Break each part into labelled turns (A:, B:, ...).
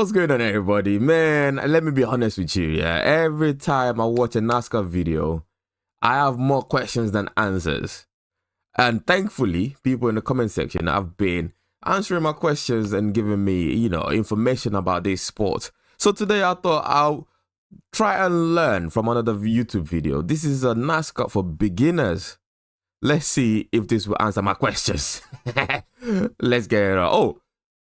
A: What's going on, everybody? Man, let me be honest with you, yeah. Every time I watch a NASCAR video, I have more questions than answers. And thankfully, people in the comment section have been answering my questions and giving me, information about this sport. So today I thought I'll try and learn from another YouTube video. This is a NASCAR for beginners. Let's see if this will answer my questions. Let's get it on. Oh,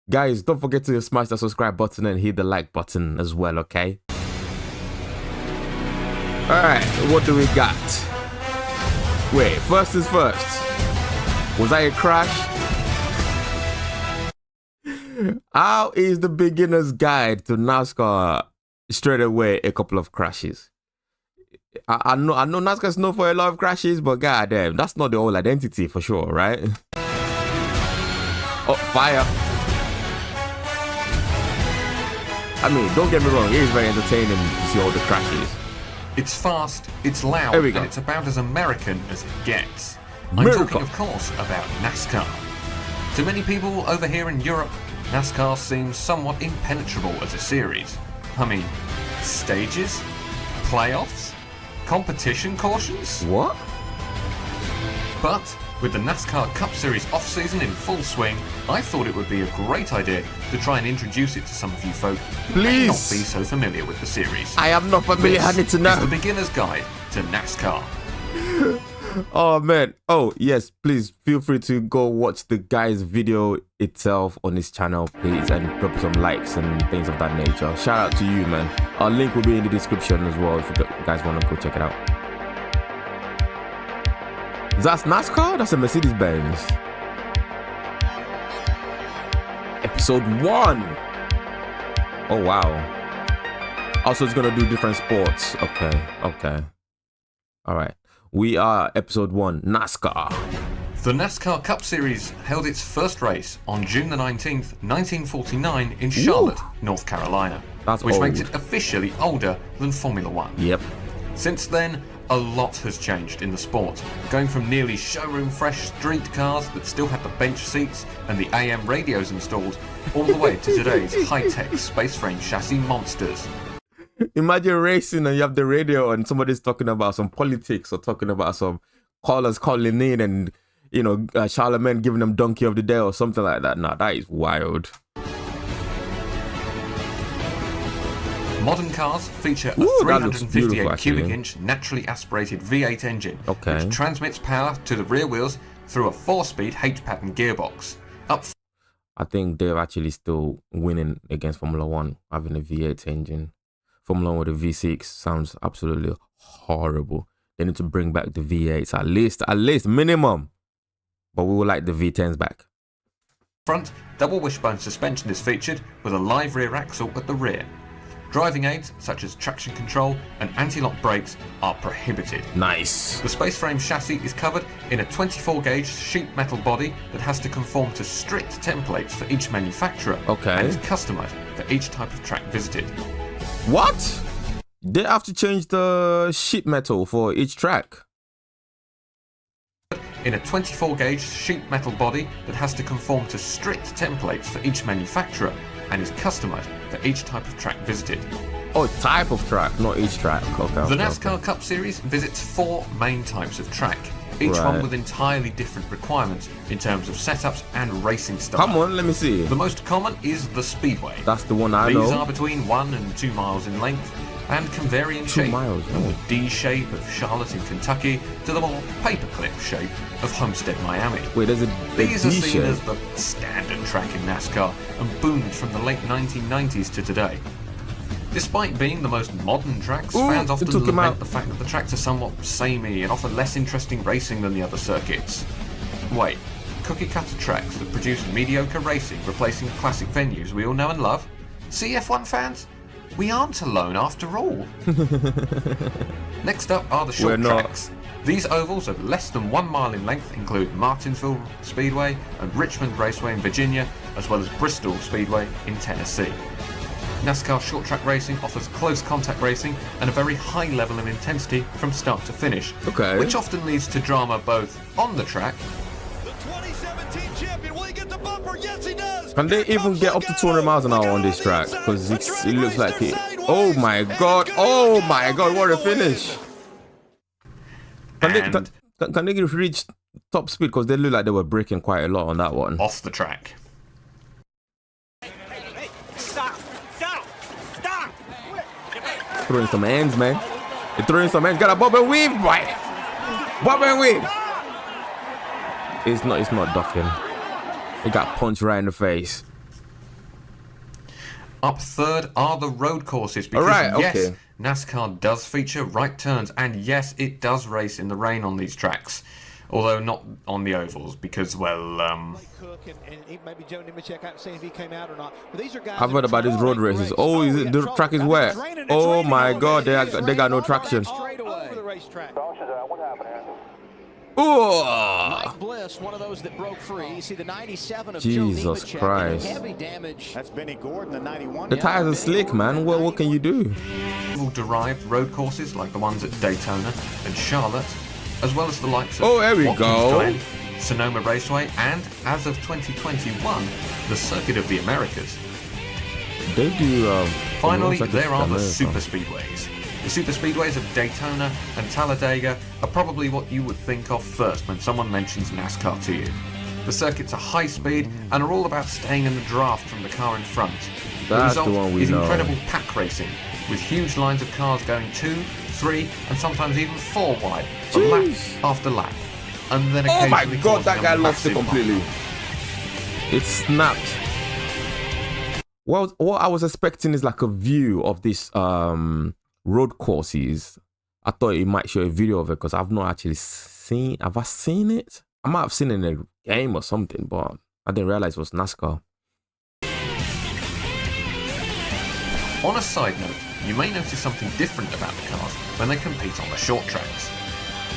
A: guys, don't forget to smash the subscribe button and hit the like button as well, okay? Alright, what do we got? Wait, first is first. Was that a crash? How is the beginner's guide to NASCAR? Straight away, a couple of crashes. I know NASCAR's known for a lot of crashes, but goddamn, that's not the whole identity for sure, right? Oh, fire. I mean, don't get me wrong, it is very entertaining to see all the crashes.
B: It's fast, it's loud, and it's about as American as it gets. I'm talking, of course, about NASCAR. To many people over here in Europe, NASCAR seems somewhat impenetrable as a series. I mean, stages? Playoffs? Competition cautions?
A: What?
B: But with the NASCAR Cup Series off-season in full swing, I thought it would be a great idea to try and introduce it to some of you folk who may not be so familiar with the series.
A: I am not familiar, I need to know.
B: This is the beginner's guide to NASCAR.
A: Oh man. Oh yes, please feel free to go watch the guy's video itself on his channel, please, and drop some likes and things of that nature. Shout out to you, man. Our link will be in the description as well if you guys want to go check it out. That's NASCAR? That's a Mercedes-Benz. Episode 1. Oh wow. Also, it's gonna do different sports. Okay. All right. We are episode 1, NASCAR.
B: The NASCAR Cup Series held its first race on June the 19th, 1949 in Charlotte, North Carolina, which makes it officially older than Formula One.
A: Yep.
B: Since then, a lot has changed in the sport, going from nearly showroom fresh street cars that still had the bench seats and the AM radios installed, all the way to today's high-tech space frame chassis monsters.
A: Imagine racing and you have the radio and somebody's talking about some politics or talking about some callers calling in and, Charlemagne giving them donkey of the day or something like that. Nah, that is wild.
B: Modern cars feature a 358 cubic inch naturally aspirated V8 engine, which transmits power to the rear wheels through a 4-speed H-pattern gearbox.
A: I think they're actually still winning against Formula One, having a V8 engine. Formula 1 with a V6 sounds absolutely horrible. They need to bring back the V8s at least minimum. But we would like the V10s back.
B: Front, double wishbone suspension is featured with a live rear axle at the rear. Driving aids such as traction control and anti-lock brakes are prohibited.
A: Nice.
B: The space frame chassis is covered in a 24-gauge sheet metal body that has to conform to strict templates for each manufacturer and is customized for each type of track visited.
A: What? They have to change the sheet metal for each track.
B: In a 24-gauge sheet metal body that has to conform to strict templates for each manufacturer and is customized for each type of track visited.
A: Oh, type of track, not each track.
B: The NASCAR Cup Series visits 4 main types of track, each one with entirely different requirements in terms of setups and racing style.
A: Come on, let me see.
B: The most common is the Speedway.
A: That's the one I know.
B: These are between 1 and 2 miles in length and can vary in shape, from the D shape of Charlotte in Kentucky to the more paperclip shape of Homestead, Miami.
A: Wait, there's a
B: These are seen as the standard track in NASCAR and boomed from the late 1990s to today. Despite being the most modern tracks, fans often lament the fact that the tracks are somewhat samey and offer less interesting racing than the other circuits. Wait, cookie-cutter tracks that produce mediocre racing replacing classic venues we all know and love? See, F1 fans? We aren't alone after all. Next up are the short tracks. These ovals of less than 1 mile in length include Martinsville Speedway and Richmond Raceway in Virginia, as well as Bristol Speedway in Tennessee. NASCAR short track racing offers close contact racing and a very high level of intensity from start to finish, which often leads to drama both on the track
C: the 2017 champion, will he get the bump
A: Can they even get up to 200 miles an hour on this track? Because it looks like it. Oh my god! Oh my god! What a finish! Can they reach top speed? Because they look like they were braking quite a lot on that one.
B: Off the track.
C: Stop!
A: Throwing some ends, man. They're throwing some ends. Got a bob and weave, boy. Bob and weave. It's not ducking. It got punched right in the face.
B: Up third are the road courses, because yes, NASCAR does feature right turns, and yes, it does race in the rain on these tracks, although not on the ovals, because, well,
A: I've heard about these road races. Oh, the track is wet. Oh my god, they got no traction. Oh,
C: Bliss, one of those that broke free. You see the 97 of
A: Jesus Christ.
C: Heavy damage.
D: That's Benny Gordon, the 91.
A: The tires are slick, man. What can you do?
B: Derived road courses like the ones at Daytona and Charlotte, as well as the likes of
A: there we go.
B: Glen, Sonoma Raceway, and as of 2021, the Circuit of the Americas.
A: They do.
B: Finally, there are the super speedways. The super speedways of Daytona and Talladega are probably what you would think of first when someone mentions NASCAR to you. The circuits are high speed and are all about staying in the draft from the car in front.
A: That's
B: the result
A: the one we
B: is
A: know.
B: incredible pack racing, with huge lines of cars going 2, 3, and sometimes even 4 wide, for lap after lap. And then
A: Oh my
B: occasionally
A: god, that
B: causing
A: guy
B: a
A: lost it
B: massive
A: completely.
B: bump.
A: It snapped. Well, what I was expecting is like a view of this road courses. I thought it might show a video of it because I've not actually seen. Have I seen it? I might have seen it in a game or something, but I didn't realize it was NASCAR.
B: On a side note, you may notice something different about the cars when they compete on the short tracks.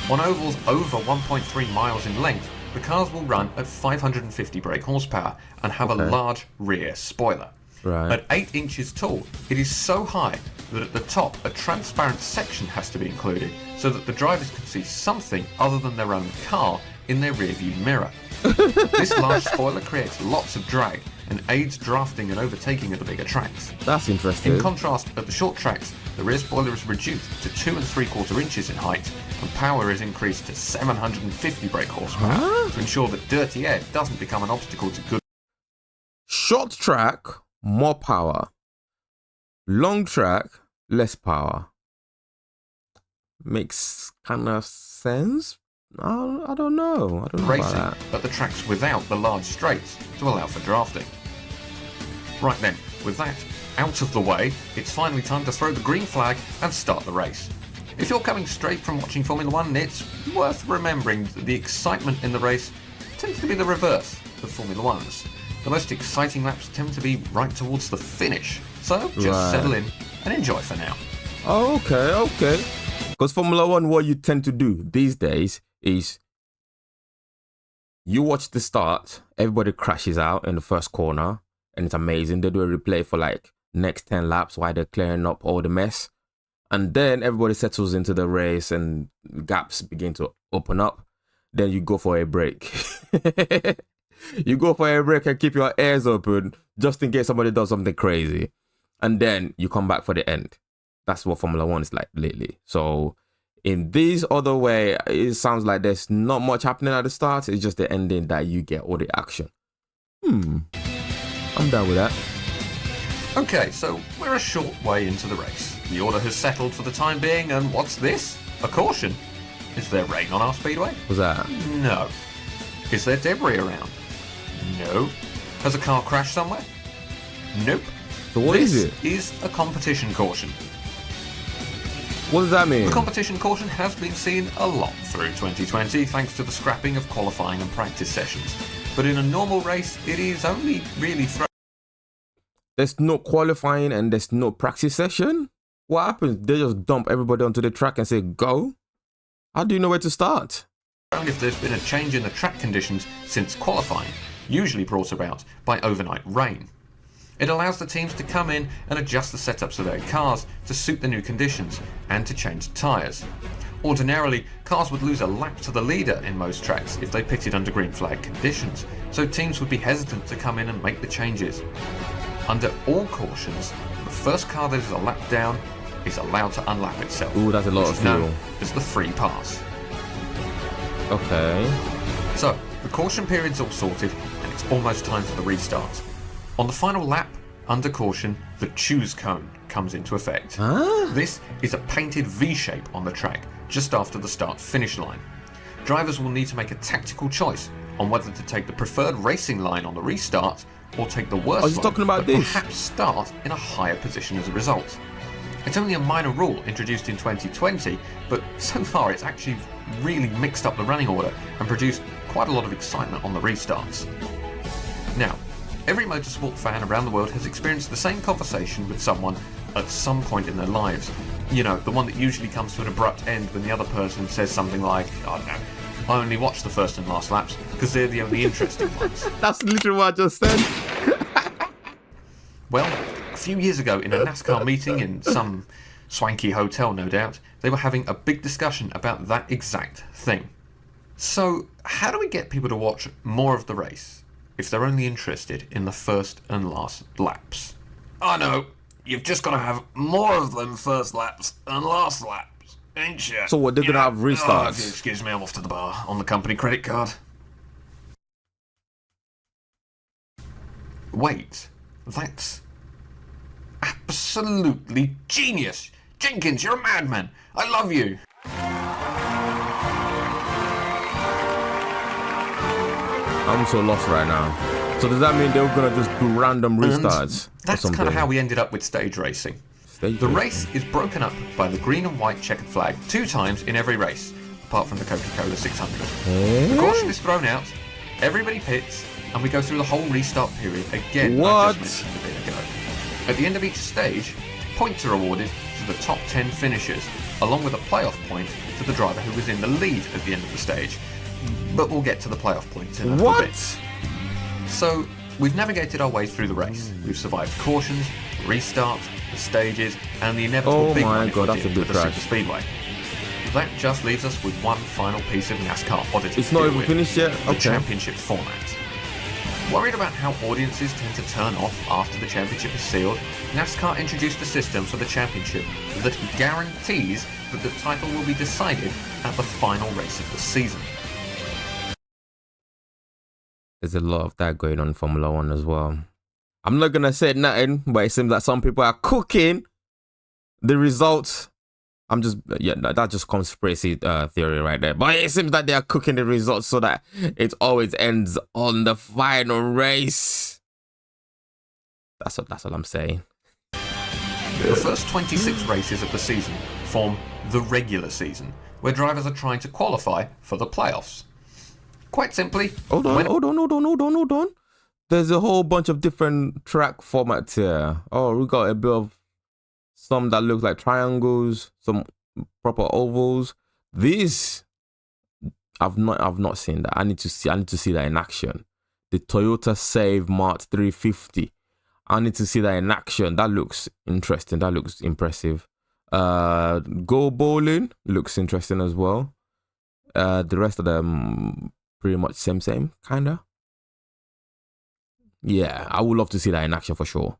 B: On ovals over 1.3 miles in length, the cars will run at 550 brake horsepower and have a large rear spoiler.
A: Right.
B: At 8 inches tall, it is so high that at the top a transparent section has to be included so that the drivers can see something other than their own car in their rearview mirror. This large spoiler creates lots of drag and aids drafting and overtaking at the bigger tracks.
A: That's interesting.
B: In contrast, at the short tracks, the rear spoiler is reduced to 2 3/4 inches in height, and power is increased to 750 brake horsepower to ensure that dirty air doesn't become an obstacle to good.
A: Short track, more power. Long track, less power. Makes kind of sense. I don't know. I don't know
B: racing
A: about that.
B: at the tracks without the large straights to allow for drafting. Right then, with that out of the way, it's finally time to throw the green flag and start the race. If you're coming straight from watching Formula One, it's worth remembering that the excitement in the race tends to be the reverse of Formula One's. The most exciting laps tend to be right towards the finish, so just settle in and enjoy for now.
A: Oh, okay. Because Formula One, what you tend to do these days is you watch the start, everybody crashes out in the first corner, and it's amazing. They do a replay for like next 10 laps while they're clearing up all the mess. And then everybody settles into the race and gaps begin to open up. Then you go for a break. You go for a break and keep your ears open just in case somebody does something crazy. And then you come back for the end. That's what Formula One is like lately. So in this other way, it sounds like there's not much happening at the start. It's just the ending that you get all the action. I'm down with that.
B: Okay, so we're a short way into the race. The order has settled for the time being, and what's this? A caution. Is there rain on our speedway?
A: What's that?
B: No. Is there debris around? No. Has a car crashed somewhere? Nope.
A: So what is it?
B: This is a competition caution.
A: What does that mean?
B: The competition caution has been seen a lot through 2020 thanks to the scrapping of qualifying and practice sessions. But in a normal race, it is only really thrown.
A: There's no qualifying and there's no practice session? What happens? They just dump everybody onto the track and say, go? How do you know where to start?
B: If there's been a change in the track conditions since qualifying, usually brought about by overnight rain. It allows the teams to come in and adjust the setups of their cars to suit the new conditions and to change tyres. Ordinarily, cars would lose a lap to the leader in most tracks if they pitted under green flag conditions, so teams would be hesitant to come in and make the changes. Under all cautions, the first car that is a lap down is allowed to unlap itself.
A: Ooh, that's a lot of fuel.
B: Known as the free pass.
A: Okay.
B: So, the caution period's all sorted, and it's almost time for the restart. On the final lap, under caution, the choose cone comes into effect.
A: Huh?
B: This is a painted V-shape on the track, just after the start-finish line. Drivers will need to make a tactical choice on whether to take the preferred racing line on the restart, or take the worst
A: he's
B: line,
A: talking about
B: but
A: this.
B: perhaps start in a higher position as a result. It's only a minor rule introduced in 2020, but so far it's actually really mixed up the running order and produced quite a lot of excitement on the restarts. Now, every motorsport fan around the world has experienced the same conversation with someone at some point in their lives. You know, the one that usually comes to an abrupt end when the other person says something like, I don't know, I only watch the first and last laps because they're the only interesting ones.
A: That's literally what I just said.
B: Well, a few years ago in a NASCAR meeting in some swanky hotel, no doubt, they were having a big discussion about that exact thing. So, how do we get people to watch more of the race if they're only interested in the first and last laps? I know, you've just got to have more of them first laps and last laps, ain't you?
A: So what, they're going to have restarts?
B: If you excuse me, I'm off to the bar on the company credit card. Wait, that's absolutely genius! Jenkins, you're a madman! I love you!
A: I'm so lost right now. So does that mean they're going to just do random restarts?
B: That's kind of how we ended up with stage racing. The race is broken up by the green and white checkered flag 2 times in every race, apart from the Coca-Cola 600. The caution is thrown out, everybody pits, and we go through the whole restart period again.
A: What?
B: I just mentioned a bit ago. At the end of each stage, points are awarded to the top 10 finishers, along with a playoff point to the driver who was in the lead at the end of the stage. But we'll get to the playoff points in a little bit. So, we've navigated our way through the race. We've survived cautions, restarts, the stages, and the inevitable big one if we did with the super speedway. That just leaves us with one final piece of NASCAR oddity.
A: It's not even finished yet?
B: The championship format. Worried about how audiences tend to turn off after the championship is sealed, NASCAR introduced a system for the championship that guarantees that the title will be decided at the final race of the season.
A: There's a lot of that going on in Formula 1 as well. I'm not going to say nothing, but it seems like some people are cooking the results. That's just conspiracy theory right there. But it seems like they are cooking the results so that it always ends on the final race. That's all I'm saying.
B: The first 26 races of the season form the regular season, where drivers are trying to qualify for the playoffs. Quite simply... Hold
A: on. There's a whole bunch of different track formats here. Oh, we got a bit of some that look like triangles, some proper ovals. These, I've not seen that. I need to see that in action. The Toyota Save Mart 350. I need to see that in action. That looks interesting. That looks impressive. Go Bowling looks interesting as well. The rest of them pretty much same kinda. Yeah, I would love to see that in action for sure.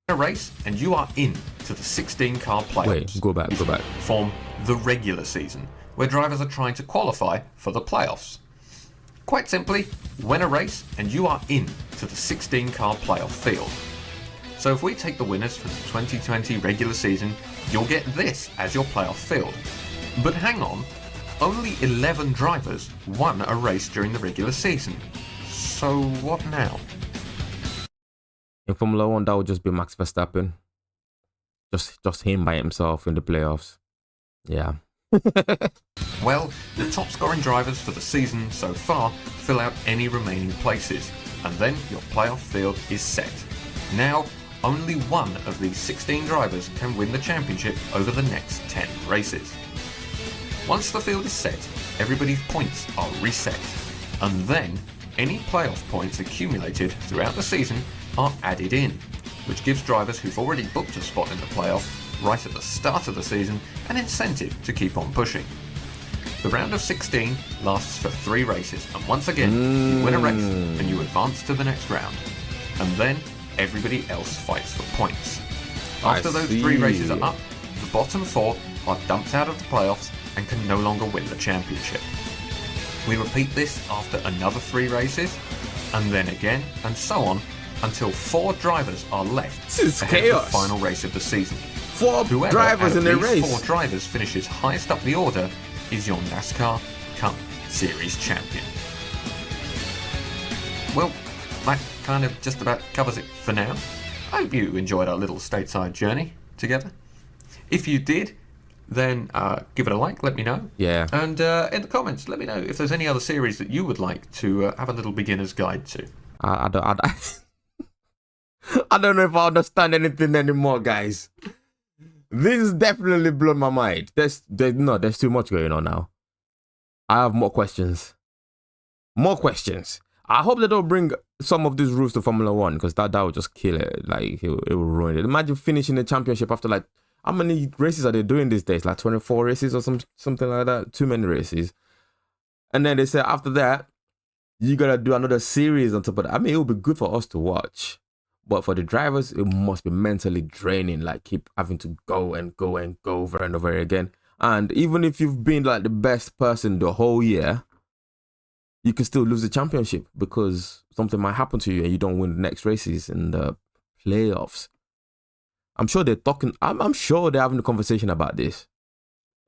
B: A race and you are in to the 16-car playoffs.
A: Wait, go back.
B: Form the regular season, where drivers are trying to qualify for the playoffs. Quite simply, win a race and you are in to the 16-car playoff field. So if we take the winners for the 2020 regular season, you'll get this as your playoff field. But hang on, only 11 drivers won a race during the regular season. So what now?
A: In Formula 1, that would just be Max Verstappen. Just him by himself in the playoffs. Yeah.
B: Well, the top scoring drivers for the season so far fill out any remaining places, and then your playoff field is set. Now, only one of these 16 drivers can win the championship over the next 10 races. Once the field is set, everybody's points are reset, and then any playoff points accumulated throughout the season are added in, which gives drivers who've already booked a spot in the playoff right at the start of the season an incentive to keep on pushing. The round of 16 lasts for 3 races, and once again, you win a race and you advance to the next round. And then everybody else fights for points. After those 3 races are up, the bottom 4 are dumped out of the playoffs and can no longer win the championship. We repeat this after another 3 races, and then again, and so on, until 4 drivers are left ahead of the final race of the season.
A: 4 drivers in a race.
B: 4 drivers finishes highest up the order is your NASCAR Cup Series champion. Well, that kind of just about covers it for now. I hope you enjoyed our little stateside journey together. If you did, then give it a like, let me know.
A: Yeah.
B: And in the comments, let me know if there's any other series that you would like to have a little beginner's guide to.
A: I don't know if I understand anything anymore, guys. This has definitely blown my mind. There's too much going on now. I have more questions. More questions. I hope they don't bring some of these rules to Formula 1, because that would just kill it. Like, it will ruin it. Imagine finishing the championship after, like, how many races are they doing these days? Like 24 races or something like that? Too many races. And then they say after that, you gotta do another series on top of that. I mean, it would be good for us to watch. But for the drivers, it must be mentally draining. Like, keep having to go and go and go over and over again. And even if you've been like the best person the whole year, you can still lose the championship because something might happen to you and you don't win the next races in the playoffs. I'm sure they're talking. I'm sure they're having a conversation about this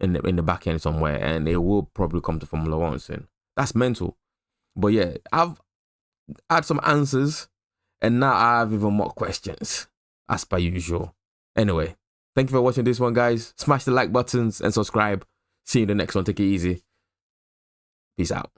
A: in the back end somewhere, and it will probably come to Formula 1 soon. That's mental. But yeah, I've had some answers, and now I have even more questions, as per usual. Anyway, thank you for watching this one, guys. Smash the like buttons and subscribe. See you in the next one. Take it easy. Peace out.